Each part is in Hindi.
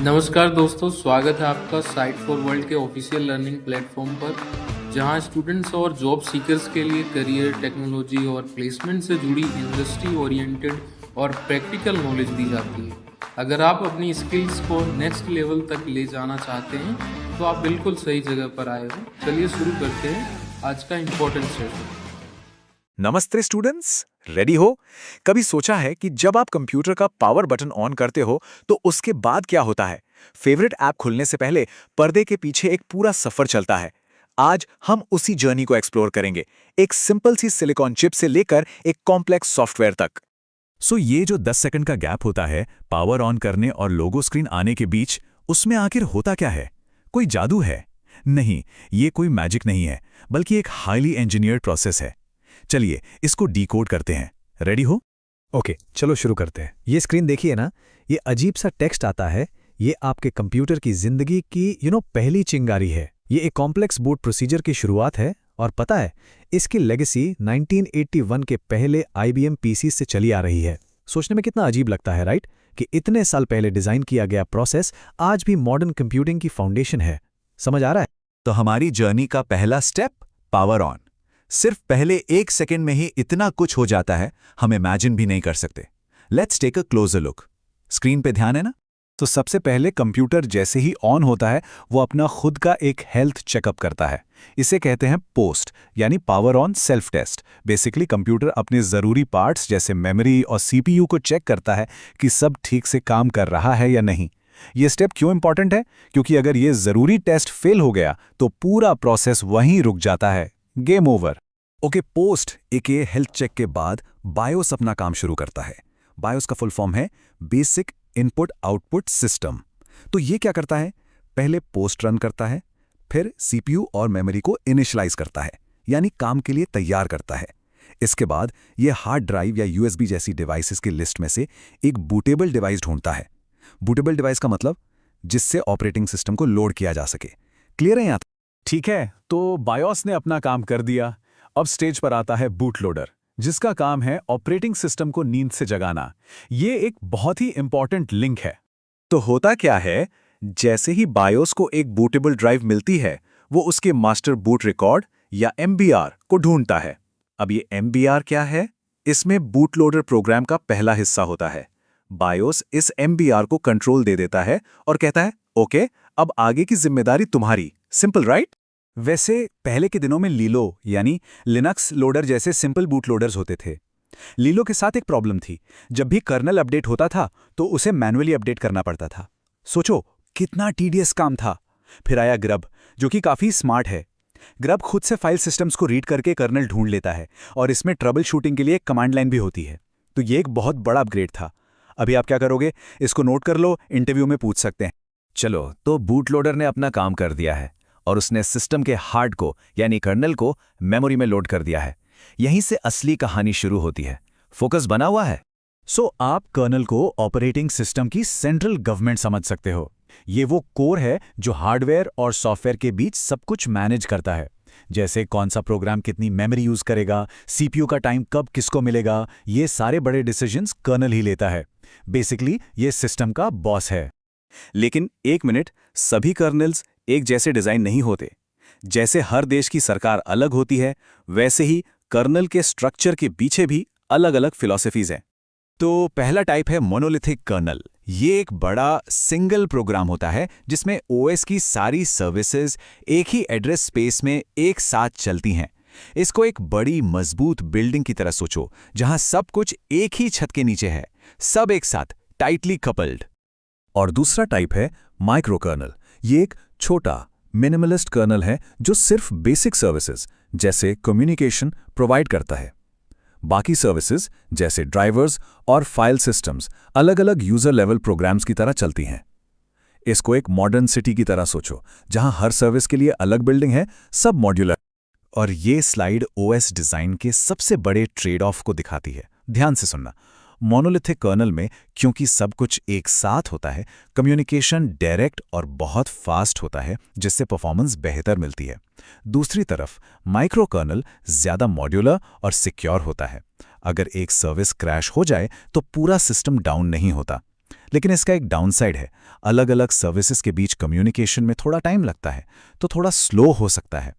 नमस्कार दोस्तों, स्वागत है आपका साइट फॉर वर्ल्ड के ऑफिशियल लर्निंग प्लेटफॉर्म पर, जहां स्टूडेंट्स और जॉब सीकर्स के लिए करियर, टेक्नोलॉजी और प्लेसमेंट से जुड़ी इंडस्ट्री ओरिएंटेड और प्रैक्टिकल नॉलेज दी जाती है। अगर आप अपनी स्किल्स को नेक्स्ट लेवल तक ले जाना चाहते हैं, तो आप बिल्कुल सही जगह पर आए हो। चलिए शुरू करते हैं आज का इम्पोर्टेंट सेशन। नमस्ते स्टूडेंट्स, रेडी हो? कभी सोचा है कि जब आप कंप्यूटर का पावर बटन ऑन करते हो तो उसके बाद क्या होता है? फेवरेट ऐप खुलने से पहले पर्दे के पीछे एक पूरा सफर चलता है। आज हम उसी जर्नी को एक्सप्लोर करेंगे, एक सिंपल सी सिलिकॉन चिप से लेकर एक कॉम्प्लेक्स सॉफ्टवेयर तक। ये जो 10 सेकंड का गैप होता है पावर ऑन करने और लोगो स्क्रीन आने के बीच, उसमें आखिर होता क्या है? कोई जादू है? नहीं, ये कोई मैजिक नहीं है, बल्कि एक हाईली इंजीनियर्ड प्रोसेस है। चलिए इसको डीकोड करते हैं। रेडी हो? ओके, चलो शुरू करते हैं। ये स्क्रीन देखिए ना, ये अजीब सा टेक्स्ट आता है। ये आपके कंप्यूटर की जिंदगी की पहली चिंगारी है। ये एक कॉम्प्लेक्स बूट प्रोसीजर की शुरुआत है। और पता है, इसकी लेगेसी 1981 के पहले IBM पीसी से चली आ रही है। सोचने में कितना अजीब लगता है, राइट? कि इतने साल पहले डिजाइन किया गया प्रोसेस आज भी मॉडर्न कंप्यूटिंग की फाउंडेशन है। समझ आ रहा है? तो हमारी जर्नी का पहला स्टेप, पावर ऑन। सिर्फ पहले 1 सेकंड में ही इतना कुछ हो जाता है, हम इमेजिन भी नहीं कर सकते। Let's take a closer look. Screen पे ध्यान है ना? तो सबसे पहले कंप्यूटर जैसे ही ऑन होता है, वो अपना खुद का एक हेल्थ चेकअप करता है। इसे कहते हैं पोस्ट, यानी power on self test. Basically computer अपने ज़रूरी पार्ट्स जैसे मेमोरी और CPU को चेक करता है कि सब ठीक से काम कर रहा है या नहीं। ये स्टेप क्यों इंपॉर्टेंट है? क्योंकि अगर ये ज़रूरी टेस्ट फेल हो गया तो पूरा प्रोसेस वहीं रुक जाता है। Game over. ओके, पोस्ट एक हेल्थ चेक के बाद बायोस अपना काम शुरू करता है। बायोस का फुल फॉर्म है बेसिक इनपुट आउटपुट सिस्टम। तो ये क्या करता है? पहले पोस्ट रन करता है, फिर CPU और मेमोरी को इनिशियलाइज करता है, यानी काम के लिए तैयार करता है। इसके बाद ये हार्ड ड्राइव या USB जैसी डिवाइसेस की लिस्ट में से एक बूटेबल डिवाइस ढूंढता है। बूटेबल डिवाइस का मतलब जिससे ऑपरेटिंग सिस्टम को लोड किया जा सके। क्लियर है यहाँ तक? ठीक है, तो बायोस ने अपना काम कर दिया। अब स्टेज पर आता है बूट लोडर, जिसका काम है ऑपरेटिंग सिस्टम को नींद से जगाना। ये एक बहुत ही इंपॉर्टेंट लिंक है। तो होता क्या है, जैसे ही बायोस को एक बूटेबल ड्राइव मिलती है, वो उसके मास्टर बूट रिकॉर्ड या MBR को ढूंढता है। अब ये MBR क्या है? इसमें बूट लोडर प्रोग्राम का पहला हिस्सा होता है। बायोस इस MBR को कंट्रोल दे देता है और कहता है, ओके, अब आगे की जिम्मेदारी तुम्हारी। Simple, right? वैसे पहले के दिनों में लीलो यानी लिनक्स लोडर जैसे सिंपल बूट लोडर्स होते थे। लीलो के साथ एक प्रॉब्लम थी, जब भी कर्नल अपडेट होता था तो उसे मैन्युअली अपडेट करना पड़ता था। सोचो कितना टीडियस काम था। फिर आया ग्रब, जो कि काफ़ी स्मार्ट है। ग्रब खुद से फाइल सिस्टम्स को रीड करके कर्नल ढूंढ लेता है और इसमें ट्रबल शूटिंग के लिए एक कमांड लाइन भी होती है। तो ये एक बहुत बड़ा अपग्रेड था। अभी आप क्या करोगे? इसको नोट कर लो, इंटरव्यू में पूछ सकते हैं। चलो, तो बूट लोडर ने अपना काम कर दिया है और उसने सिस्टम के हार्ड को यानी कर्नल को मेमोरी में लोड कर दिया है। यहीं से असली कहानी शुरू होती है। फोकस बना हुआ है। आप कर्नल को ऑपरेटिंग सिस्टम की सेंट्रल गवर्नमेंट समझ सकते हो। ये वो कोर है जो हार्डवेयर और सॉफ्टवेयर के बीच सब कुछ मैनेज करता है। जैसे कौन सा प्रोग्राम कितनी मेमोरी यूज करेगा, CPU का टाइम कब किसको मिलेगा, ये सारे बड़े डिसीजंस कर्नल ही लेता है। बेसिकली ये सिस्टम का बॉस है। लेकिन एक मिनट, सभी कर्नल्स एक जैसे डिजाइन नहीं होते। जैसे हर देश की सरकार अलग होती है, वैसे ही कर्नल के स्ट्रक्चर के पीछे भी अलग-अलग फिलॉसफीज हैं। तो पहला टाइप है मोनोलिथिक कर्नल। ये एक बड़ा सिंगल प्रोग्राम होता है जिसमें OS की सारी सर्विसेज एक ही एड्रेस स्पेस में एक साथ चलती हैं। इसको एक बड़ी मजबूत बिल्डिंग की तरह सोचो, जहां सब कुछ एक ही छत के नीचे है, सब एक साथ टाइटली कपल्ड। और दूसरा टाइप है माइक्रो कर्नल। ये एक छोटा मिनिमलिस्ट कर्नल है जो सिर्फ बेसिक सर्विसेज जैसे कम्युनिकेशन प्रोवाइड करता है। बाकी सर्विसेज जैसे ड्राइवर्स और फाइल सिस्टम्स अलग अलग यूजर लेवल प्रोग्राम्स की तरह चलती हैं। इसको एक मॉडर्न सिटी की तरह सोचो, जहां हर सर्विस के लिए अलग बिल्डिंग है, सब मॉड्यूलर। और ये स्लाइड OS डिजाइन के सबसे बड़े ट्रेड ऑफ को दिखाती है। ध्यान से सुनना। मोनोलिथिक कर्नल में क्योंकि सब कुछ एक साथ होता है, कम्युनिकेशन डायरेक्ट और बहुत फास्ट होता है, जिससे परफॉर्मेंस बेहतर मिलती है। दूसरी तरफ माइक्रो कर्नल ज़्यादा मॉड्यूलर और सिक्योर होता है। अगर एक सर्विस क्रैश हो जाए तो पूरा सिस्टम डाउन नहीं होता। लेकिन इसका एक डाउनसाइड है, अलग अलग सर्विसेज के बीच कम्युनिकेशन में थोड़ा टाइम लगता है, तो थोड़ा स्लो हो सकता है।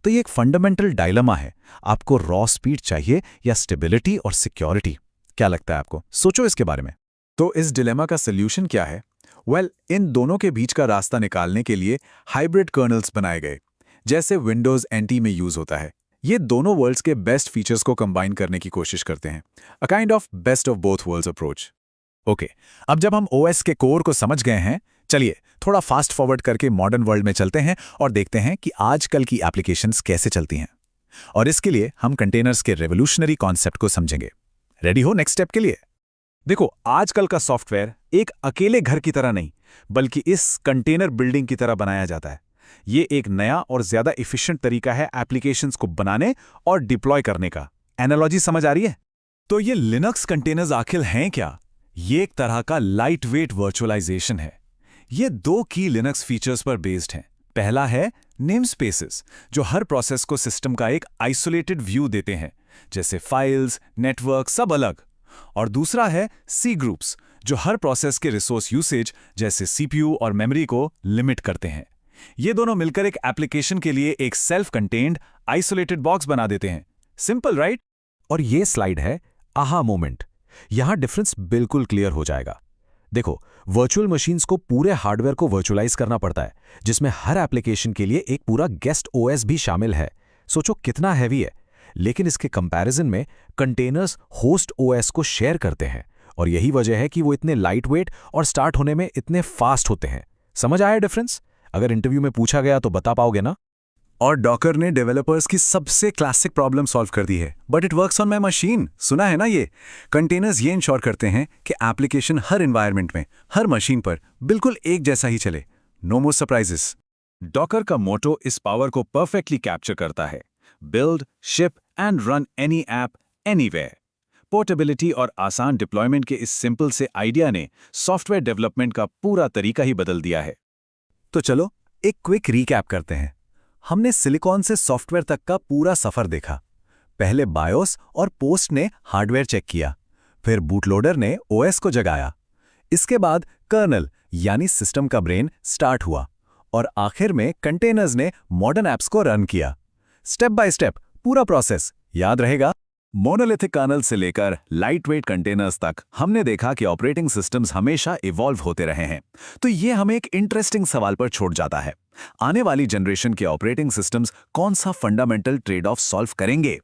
तो ये एक फंडामेंटल डायलेमा है, आपको रॉ स्पीड चाहिए या स्टेबिलिटी और सिक्योरिटी? क्या लगता है आपको? सोचो इसके बारे में। तो इस डिलेमा का सोल्यूशन क्या है? इन दोनों के बीच का रास्ता निकालने के लिए हाइब्रिड कर्नल्स बनाए गए, जैसे विंडोज एनटी में यूज होता है। ये दोनों वर्ल्ड्स के बेस्ट फीचर्स को कंबाइन करने की कोशिश करते हैं, a kind of best of both worlds approach. Okay, अब जब हम ओएस के कोर को समझ गए हैं, चलिए थोड़ा फास्ट फॉरवर्ड करके मॉडर्न वर्ल्ड में चलते हैं और देखते हैं कि आजकल की एप्लीकेशंस कैसे चलती हैं। और इसके लिए हम कंटेनर्स के रेवोल्यूशनरी कॉन्सेप्ट को समझेंगे। रेडी हो नेक्स्ट स्टेप के लिए? देखो, आजकल का सॉफ्टवेयर एक अकेले घर की तरह नहीं, बल्कि इस कंटेनर बिल्डिंग की तरह बनाया जाता है। ये एक नया और ज्यादा एफिशिएंट तरीका है एप्लीकेशंस को बनाने और डिप्लॉय करने का। एनालॉजी समझ आ रही है? तो ये लिनक्स कंटेनर्स आखिर हैं क्या? ये एक तरह का लाइट वेट वर्चुअलाइजेशन है। ये 2 की लिनक्स फीचर्स पर बेस्ड हैं। पहला है नेम स्पेसेस, जो हर प्रोसेस को सिस्टम का एक आइसोलेटेड व्यू देते हैं, जैसे फाइल्स, नेटवर्क, सब अलग। और दूसरा है सी ग्रुप्स, जो हर प्रोसेस के रिसोर्स यूसेज जैसे सीपीयू और मेमोरी को लिमिट करते हैं। ये दोनों मिलकर एक एप्लीकेशन के लिए एक सेल्फ कंटेन्ड आइसोलेटेड बॉक्स बना देते हैं। Simple, right? और ये स्लाइड है आहा मोमेंट। यहां डिफरेंस बिल्कुल क्लियर हो जाएगा। देखो, वर्चुअल मशीन्स को पूरे हार्डवेयर को वर्चुअलाइज करना पड़ता है, जिसमें हर एप्लीकेशन के लिए एक पूरा गेस्ट ओएस भी शामिल है। सोचो कितना हैवी है। लेकिन इसके कंपैरिजन में कंटेनर्स होस्ट ओएस को शेयर करते हैं, और यही वजह है कि वो इतने लाइट वेट और स्टार्ट होने में इतने फास्ट होते हैं। समझ आया डिफरेंस? अगर इंटरव्यू में पूछा गया तो बता पाओगे ना? और डॉकर ने डेवलपर्स की सबसे क्लासिक प्रॉब्लम सॉल्व कर दी है, but it works on my machine. सुना है ना? ये कंटेनर्स ये इंश्योर करते हैं कि एप्लीकेशन हर एनवायरनमेंट में, हर मशीन पर बिल्कुल एक जैसा ही चले। नो मोर सरप्राइजेस। डॉकर का मोटो इस पावर को परफेक्टली कैप्चर करता है। Build, ship and run any app anywhere. Portability और आसान डिप्लॉयमेंट के इस सिंपल से आइडिया ने सॉफ्टवेयर डेवलपमेंट का पूरा तरीका ही बदल दिया है। तो चलो एक क्विक रीकैप करते हैं। हमने सिलिकॉन से सॉफ्टवेयर तक का पूरा सफर देखा। पहले बायोस और पोस्ट ने हार्डवेयर चेक किया, फिर बूटलोडर ने ओएस को जगाया, इसके बाद कर्नल यानी सिस्टम का ब्रेन स्टार्ट हुआ, और आखिर में कंटेनर्स ने मॉडर्न ऐप्स को रन किया। स्टेप बाय स्टेप पूरा प्रोसेस याद रहेगा? मोनोलिथिक कर्नल से लेकर लाइटवेट कंटेनर्स तक हमने देखा कि ऑपरेटिंग सिस्टम्स हमेशा इवॉल्व होते रहे हैं। तो ये हमें एक इंटरेस्टिंग सवाल पर छोड़ जाता है, आने वाली जनरेशन के ऑपरेटिंग सिस्टम्स कौन सा फंडामेंटल ट्रेड ऑफ सॉल्व करेंगे?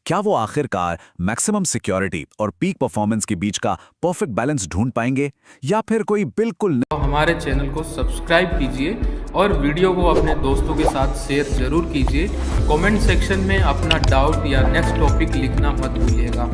क्या वो आखिरकार मैक्सिमम सिक्योरिटी और पीक परफॉर्मेंस के बीच का परफेक्ट बैलेंस ढूंढ पाएंगे, या फिर कोई बिल्कुल तो हमारे चैनल को सब्सक्राइब कीजिए और वीडियो को अपने दोस्तों के साथ शेयर जरूर कीजिए। कमेंट सेक्शन में अपना डाउट या नेक्स्ट टॉपिक लिखना मत भूलिएगा।